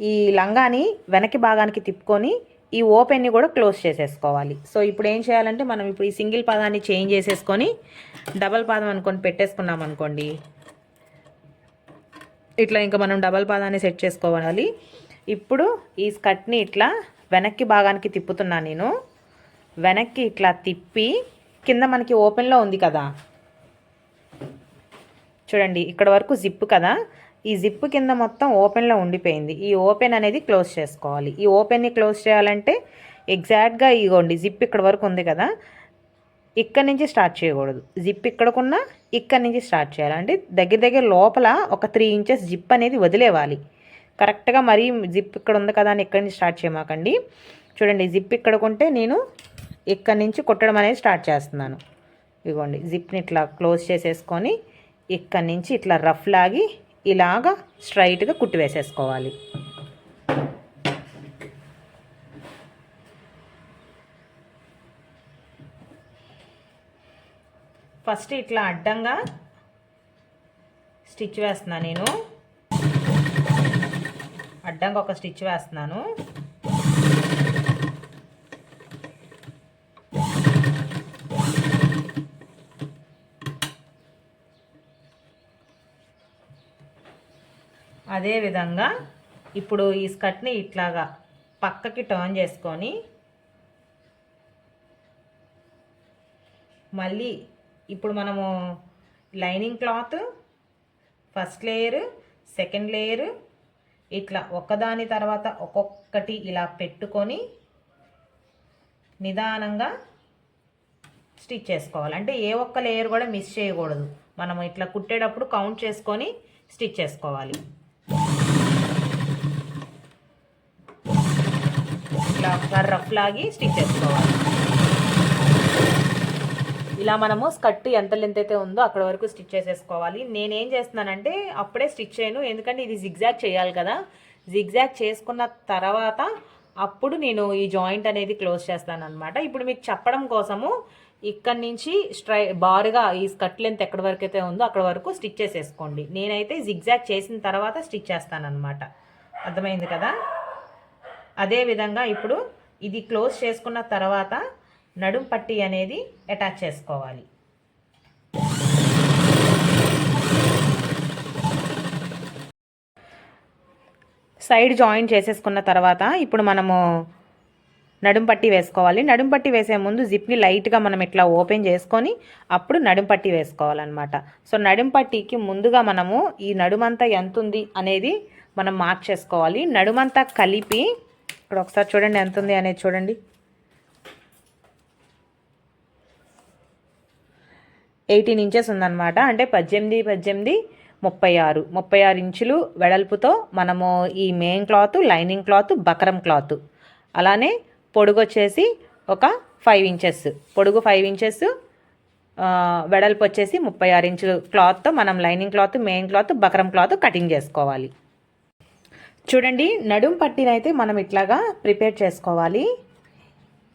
ఈ లంగాని వెనక్కి భాగానికి తిప్పుకొని ఈ ఓపెన్ని కూడా క్లోజ్ చేసేసుకోవాలి. సో ఇప్పుడు ఏం చేయాలంటే మనం ఇప్పుడు ఈ సింగిల్ పాదాన్ని చేంజ్ చేసేసుకొని డబల్ పాదం అనుకొని పెట్టేసుకున్నాం అనుకోండి, ఇట్లా ఇంకా మనం డబల్ పాదాన్ని సెట్ చేసుకోవాలి. ఇప్పుడు ఈ స్కర్ట్ని ఇట్లా వెనక్కి భాగానికి తిప్పుతున్నాను నేను. వెనక్కి ఇట్లా తిప్పి కింద మనకి ఓపెన్లో ఉంది కదా, చూడండి ఇక్కడ వరకు జిప్ కదా, ఈ జిప్ కింద మొత్తం ఓపెన్లో ఉండిపోయింది. ఈ ఓపెన్ అనేది క్లోజ్ చేసుకోవాలి. ఈ ఓపెన్ని క్లోజ్ చేయాలంటే ఎగ్జాక్ట్గా ఇగోండి జిప్ ఇక్కడ వరకు ఉంది కదా, ఇక్కడి నుంచి స్టార్ట్ చేయకూడదు. జిప్ ఇక్కడకున్నా ఇక్కడి నుంచి స్టార్ట్ చేయాలి. అంటే దగ్గర లోపల ఒక 3 ఇంచెస్ జిప్ అనేది వదిలేవాలి. కరెక్ట్గా మరీ జిప్ ఇక్కడ ఉంది కదా అని ఇక్కడి నుంచి స్టార్ట్ చేయమాకండి. చూడండి జిప్ ఇక్కడకుంటే నేను ఇక్కడి నుంచి కుట్టడం అనేది స్టార్ట్ చేస్తున్నాను. ఇదిగోండి జిప్ని ఇట్లా క్లోజ్ చేసేసుకొని ఇక్కడి నుంచి ఇట్లా రఫ్ లాగి ఇలాగా స్ట్రైట్గా కుట్టి వేసేసుకోవాలి. ఫస్ట్ ఇట్లా అడ్డంగా స్టిచ్ వేస్తున్నాను నేను. అడ్డంగా ఒక స్టిచ్ వేస్తున్నాను. అదేవిధంగా ఇప్పుడు ఈ స్కర్ట్ని ఇట్లాగా పక్కకి టర్న్ చేసుకొని మళ్ళీ ఇప్పుడు మనము lining cloth first layer, second layer ఇట్లా ఒకదాని తర్వాత ఒక్కొక్కటి ఇలా పెట్టుకొని నిదానంగా స్టిచ్ చేసుకోవాలి. అంటే ఏ ఒక్క లేయర్ కూడా మిస్ చేయకూడదు. మనం ఇట్లా కుట్టేటప్పుడు కౌంట్ చేసుకొని స్టిచ్ చేసుకోవాలి. ఇట్లా ఒకసారి రఫ్ లాగి స్టిచ్ చేసుకోవాలి. ఇలా మనము స్కర్ట్ ఎంత లెంత్ అయితే ఉందో అక్కడ వరకు స్టిచ్ చేసేసుకోవాలి. నేనేం చేస్తున్నానంటే అప్పుడే స్టిచ్ చేయను, ఎందుకంటే ఇది జిగ్జాగ్ చేయాలి కదా. జిగ్జాగ్ చేసుకున్న తర్వాత అప్పుడు నేను ఈ జాయింట్ అనేది క్లోజ్ చేస్తాను అనమాట. ఇప్పుడు మీకు చెప్పడం కోసము ఇక్కడ నుంచి బారుగా ఈ స్కర్ట్ లెంత్ ఎక్కడి వరకు అయితే ఉందో అక్కడ వరకు స్టిచ్ చేసేసుకోండి. నేనైతే జిగ్జాగ్ చేసిన తర్వాత స్టిచ్ చేస్తాను అనమాట. అర్థమైంది కదా. అదేవిధంగా ఇప్పుడు ఇది క్లోజ్ చేసుకున్న తర్వాత నడుం పట్టీ అనేది అటాచ్ చేసుకోవాలి. సైడ్ జాయిన్ చేసేసుకున్న తర్వాత ఇప్పుడు మనము నడుం పట్టి వేసుకోవాలి. నడుం పట్టి వేసే ముందు జిప్ని లైట్గా మనం ఇట్లా ఓపెన్ చేసుకొని అప్పుడు నడుం పట్టి వేసుకోవాలన్నమాట. సో నడుం పట్టికి ముందుగా మనము ఈ నడుమంతా ఎంత ఉంది అనేది మనం మార్క్ చేసుకోవాలి. నడుమంతా కలిపి ఇక్కడ ఒకసారి చూడండి ఎంత ఉంది అనేది చూడండి. 18 ఇంచెస్ ఉందన్నమాట. అంటే 18 36 ఇంచులు వెడల్పుతో మనము ఈ main cloth, lining cloth, buckram cloth, అలానే పొడుగు వచ్చేసి ఒక 5 ఇంచెస్, పొడుగు 5 ఇంచెస్, వెడల్పు వచ్చేసి 36 ఇంచులు క్లాత్తో మనం lining cloth, main cloth, buckram cloth cutting చేసుకోవాలి. చూడండి నడుం పట్టినైతే మనం ఇట్లాగా ప్రిపేర్ చేసుకోవాలి.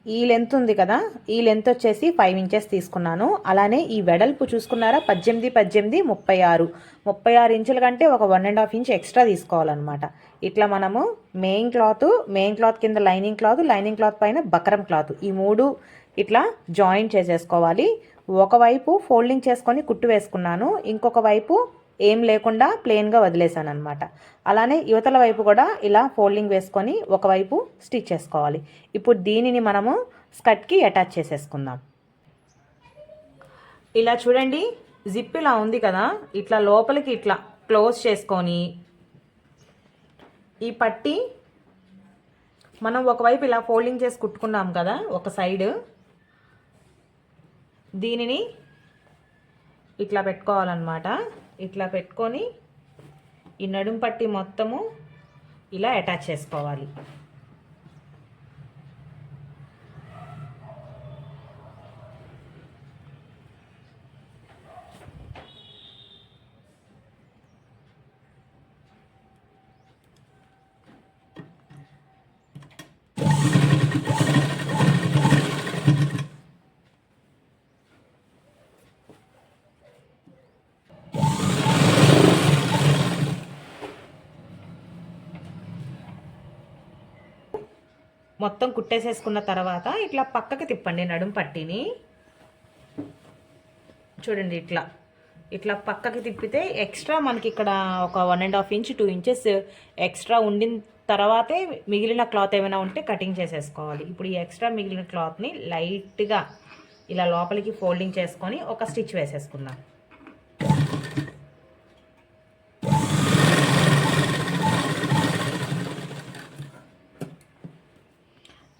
ఈ లెంత్ ఉంది కదా, ఈ లెంత్ వచ్చేసి 5 ఇంచెస్ తీసుకున్నాను. అలానే ఈ వెడల్పు చూసుకున్నారా 18 36 ఇంచుల కంటే ఒక 1.5 ఇంచ్ ఎక్స్ట్రా తీసుకోవాలన్నమాట. ఇట్లా మనము మెయిన్ క్లాత్ కింద లైనింగ్ క్లాత్ పైన బకరం క్లాత్, ఈ 3 ఇట్లా జాయిన్ చేసేసుకోవాలి. ఒకవైపు ఫోల్డింగ్ చేసుకొని కుట్టు వేసుకున్నాను, ఇంకొక వైపు ఏం లేకుండా ప్లెయిన్గా వదిలేసాను అనమాట. అలానే యువతల వైపు కూడా ఇలా ఫోల్డింగ్ వేసుకొని ఒకవైపు స్టిచ్ చేసుకోవాలి. ఇప్పుడు దీనిని మనము స్కర్ట్కి అటాచ్ చేసేసుకుందాం. ఇలా చూడండి జిప్ ఇలా ఉంది కదా, ఇట్లా లోపలికి ఇట్లా క్లోజ్ చేసుకొని ఈ పట్టి మనం ఒకవైపు ఇలా ఫోల్డింగ్ చేసి కుట్టుకున్నాం కదా ఒక సైడ్, దీనిని ఇట్లా పెట్టుకోవాలన్నమాట. ఇట్లా పెట్టుకొని ఈ నడుం పట్టి మొత్తము ఇలా అటాచ్ చేసుకోవాలి. మొత్తం కుట్టేసేసుకున్న తర్వాత ఇట్లా పక్కకి తిప్పండి నడుం పట్టిని. చూడండి ఇట్లా పక్కకి తిప్పితే ఎక్స్ట్రా మనకి ఇక్కడ ఒక 1.5 ఇంచ్ 2 ఇంచెస్ ఎక్స్ట్రా ఉండిన తర్వాతే మిగిలిన క్లాత్ ఏమైనా ఉంటే కటింగ్ చేసేసుకోవాలి. ఇప్పుడు ఈ ఎక్స్ట్రా మిగిలిన క్లాత్ని లైట్గా ఇలా లోపలికి ఫోల్డింగ్ చేసుకొని ఒక స్టిచ్ వేసేసుకుందాం.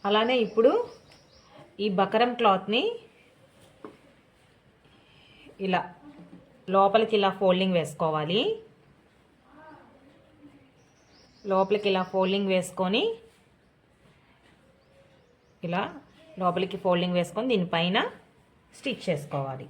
అలానే ఇప్పుడు ఈ బకరం క్లాత్ని ఇలా లోపలికి ఇలా ఫోల్డింగ్ వేసుకోవాలి. లోపలికి ఇలా ఫోల్డింగ్ వేసుకొని ఇలా లోపలికి ఫోల్డింగ్ వేసుకొని దీనిపైన స్టిచ్ చేసుకోవాలి.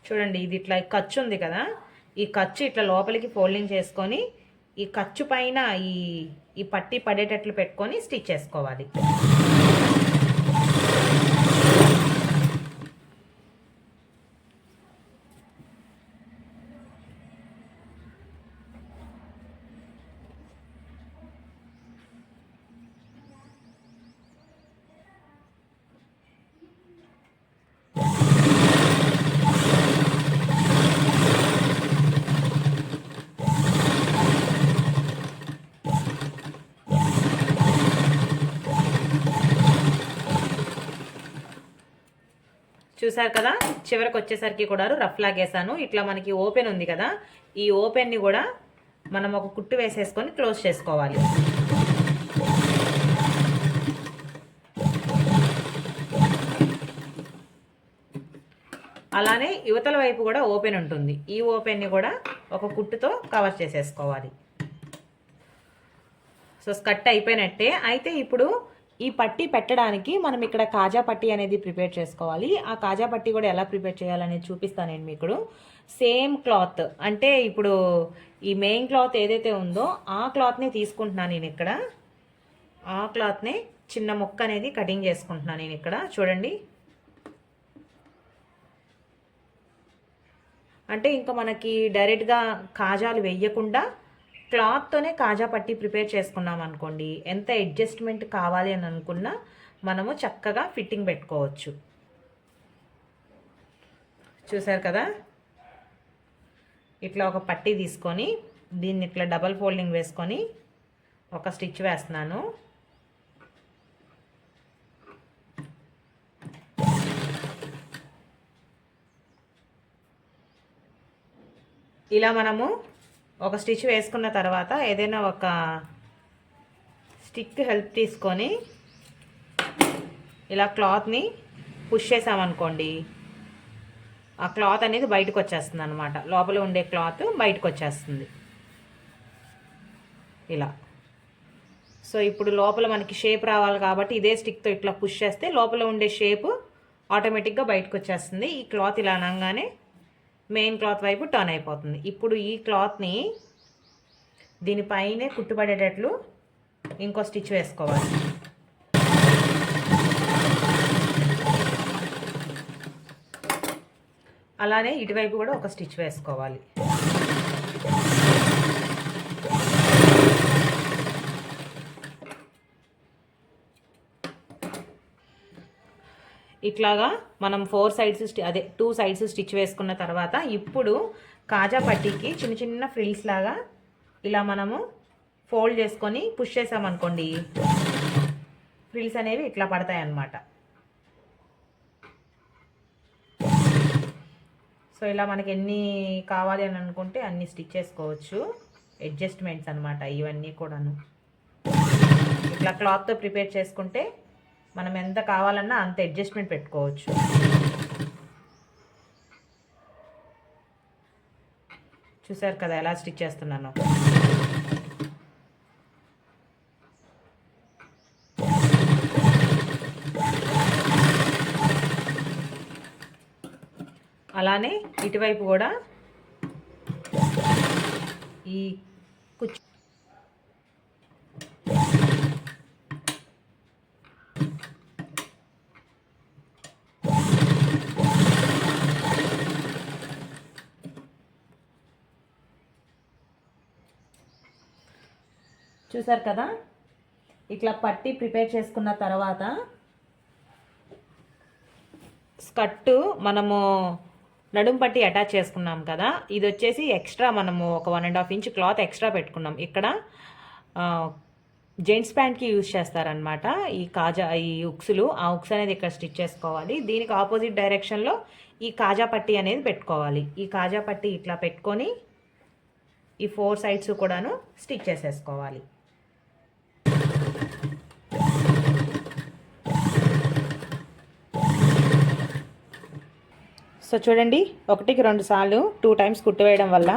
చూడండి ఇది ఇట్లా ఖర్చు ఉంది కదా, ఈ ఖర్చు ఇట్లా లోపలికి ఫోల్డింగ్ చేసుకొని ఈ ఖర్చు పైన ఈ పట్టి పడేటట్లు పెట్టుకొని స్టిచ్ చేసుకోవాలి. చూసారు కదా, చివరికి వచ్చేసరికి కూడా రఫ్ లాగేసాను. ఇట్లా మనకి ఓపెన్ ఉంది కదా, ఈ ఓపెన్ని కూడా మనం ఒక కుట్టు వేసేసుకొని క్లోజ్ చేసుకోవాలి. అలానే యువతల వైపు కూడా ఓపెన్ ఉంటుంది, ఈ ఓపెన్ని కూడా ఒక కుట్టుతో కవర్ చేసేసుకోవాలి. సో స్కర్ట్ అయిపోయినట్టే. అయితే ఇప్పుడు ఈ పట్టీ పెట్టడానికి మనం ఇక్కడ కాజా పట్టీ అనేది ప్రిపేర్ చేసుకోవాలి. ఆ కాజా పట్టీ కూడా ఎలా ప్రిపేర్ చేయాలనేది చూపిస్తాను నేను మీకు. సేమ్ క్లాత్ అంటే ఇప్పుడు ఈ మెయిన్ క్లాత్ ఏదైతే ఉందో ఆ క్లాత్ని తీసుకుంటున్నాను నేను ఇక్కడ. ఆ క్లాత్ని చిన్న ముక్క అనేది కటింగ్ చేసుకుంటున్నాను నేను ఇక్కడ. చూడండి, అంటే ఇంకా మనకి డైరెక్ట్గా కాజాలు వేయకుండా క్లాత్తోనే కాజా పట్టి ప్రిపేర్ చేసుకున్నాం అనుకోండి, ఎంత అడ్జస్ట్మెంట్ కావాలి అని అనుకున్నా మనము చక్కగా ఫిట్టింగ్ పెట్టుకోవచ్చు. చూసారు కదా, ఇట్లా ఒక పట్టీ తీసుకొని దీన్ని ఇట్లా డబల్ ఫోల్డింగ్ వేసుకొని ఒక స్టిచ్ వేస్తున్నాను. ఇలా మనము ఒక స్టిచ్ వేసుకున్న తర్వాత ఏదైనా ఒక స్టిక్ హెల్ప్ తీసుకొని ఇలా క్లాత్ని పుష్ చేసామనుకోండి, ఆ క్లాత్ అనేది బయటకు వచ్చేస్తుంది అనమాట. లోపల ఉండే క్లాత్ బయటకు వచ్చేస్తుంది ఇలా. సో ఇప్పుడు లోపల మనకి షేప్ రావాలి కాబట్టి ఇదే స్టిక్తో ఇట్లా పుష్ చేస్తే లోపల ఉండే షేప్ ఆటోమేటిక్గా బయటకు వచ్చేస్తుంది. ఈ క్లాత్ ఇలా అనగానే మెయిన్ క్లాత్ వైపు టర్న్ అయిపోతుంది. ఇప్పుడు ఈ క్లాత్ని దీనిపైనే కుట్టుపడేటట్లు ఇంకో స్టిచ్ వేసుకోవాలి. అలానే ఇటువైపు కూడా ఒక స్టిచ్ వేసుకోవాలి. ఇట్లాగా మనం 4 సైడ్స్ అదే 2 సైడ్స్ స్టిచ్ వేసుకున్న తర్వాత ఇప్పుడు కాజా పట్టీకి చిన్న చిన్న ఫ్రిల్స్ లాగా ఇలా మనము ఫోల్డ్ చేసుకొని పుష్ చేసామనుకోండి, ఫ్రిల్స్ అనేవి ఇట్లా పడతాయి అన్నమాట. సో ఇలా మనకి ఎన్ని కావాలి అని అనుకుంటే అన్ని స్టిచ్ చేసుకోవచ్చు. అడ్జస్ట్మెంట్స్ అనమాట ఇవన్నీ కూడాను. ఇట్లా క్లాత్తో ప్రిపేర్ చేసుకుంటే మనం ఎంత కావాలన్నా అంత అడ్జస్ట్మెంట్ పెట్టుకోవచ్చు. చూసారు కదా ఎలా స్టిచ్ చేస్తున్నాను. అలానే ఇటువైపు కూడా ఈ కుచ్చు చూసారు కదా, ఇట్లా పట్టి ప్రిపేర్ చేసుకున్న తర్వాత స్కర్టు మనము నడుం పట్టి అటాచ్ చేసుకున్నాం కదా, ఇది వచ్చేసి ఎక్స్ట్రా మనము ఒక 1.5 ఇంచ్ క్లాత్ ఎక్స్ట్రా పెట్టుకున్నాం. ఇక్కడ జెంట్స్ ప్యాంట్కి యూజ్ చేస్తారనమాట ఈ ఉక్సులు. ఆ ఉక్స్ అనేది ఇక్కడ స్టిచ్ చేసుకోవాలి. దీనికి ఆపోజిట్ డైరెక్షన్లో ఈ కాజా పట్టి అనేది పెట్టుకోవాలి. ఈ కాజా పట్టి ఇట్లా పెట్టుకొని ఈ 4 సైడ్స్ కూడాను స్టిచ్ చేసేసుకోవాలి. సో చూడండి, 1కి 2 సార్లు 2 టైమ్స్ కుట్టివేయడం వల్ల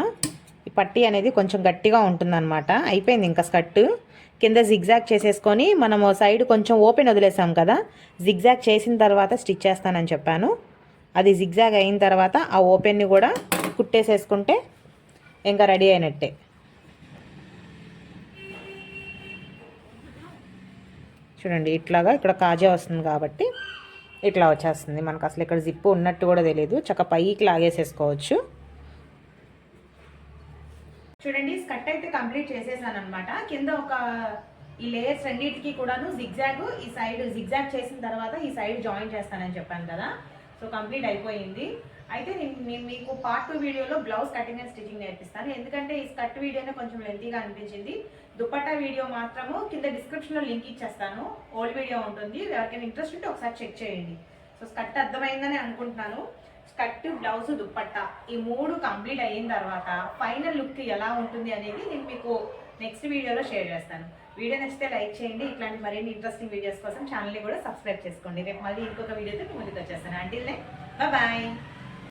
ఈ పట్టీ అనేది కొంచెం గట్టిగా ఉంటుందన్నమాట. అయిపోయింది ఇంకా స్కర్ట్. కింద జిగ్జాగ్ చేసేసుకొని మనము సైడ్ కొంచెం ఓపెన్ వదిలేసాం కదా, జిగ్జాగ్ చేసిన తర్వాత స్టిచ్ చేస్తానని చెప్పాను. అది జిగ్జాగ్ అయిన తర్వాత ఆ ఓపెన్ని కూడా కుట్టేసేసుకుంటే ఇంకా రెడీ అయినట్టే. చూడండి, ఇట్లాగా ఇక్కడ కాజా వస్తుంది కాబట్టి ఇట్లా వచ్చేస్తుంది. మనకు అసలు ఇక్కడ జిప్పు ఉన్నట్టు కూడా తెలియదు. చక్క పైకి లాగేసేసుకోవచ్చు. చూడండి, స్కర్ట్ అయితే కంప్లీట్ చేసేసాను అనమాట. కింద ఒక ఈ లేయర్స్ రెండింటికి కూడాను జిగ్జాగ్, ఈ సైడ్ జిగ్జాగ్ చేసిన తర్వాత ఈ సైడ్ జాయిన్ చేస్తానని చెప్పాను కదా. సో కంప్లీట్ అయిపోయింది. అయితే నేను మీకు పార్ట్ 2 వీడియోలో బ్లౌజ్ కటింగ్ అండ్ స్టిచ్చింగ్ నేర్పిస్తాను. ఎందుకంటే ఈ స్కర్ట్ వీడియోనే కొంచెం లెంతీగా అనిపించింది. దుపట్టా వీడియో మాత్రము కింద డిస్క్రిప్షన్లో లింక్ ఇచ్చేస్తాను. ఓల్డ్ వీడియో ఉంటుంది, ఎవరికైనా ఇంట్రెస్ట్ ఉంటే ఒకసారి చెక్ చేయండి. సో స్కర్ట్ అర్థమైందని అనుకుంటున్నాను. స్కర్ట్, బ్లౌజ్, దుపట్టా ఈ 3 కంప్లీట్ అయిన తర్వాత ఫైనల్ లుక్ ఎలా ఉంటుంది అనేది నేను మీకు నెక్స్ట్ వీడియోలో షేర్ చేస్తాను. వీడియో నచ్చితే లైక్ చేయండి. ఇట్లాంటి మరిన్ని ఇంట్రెస్టింగ్ వీడియోస్ కోసం ఛానల్ని కూడా సబ్స్క్రైబ్ చేసుకోండి. రేపు మళ్ళీ ఇంకొక వీడియోతో ముందుకు వచ్చేస్తాను. Until then bye.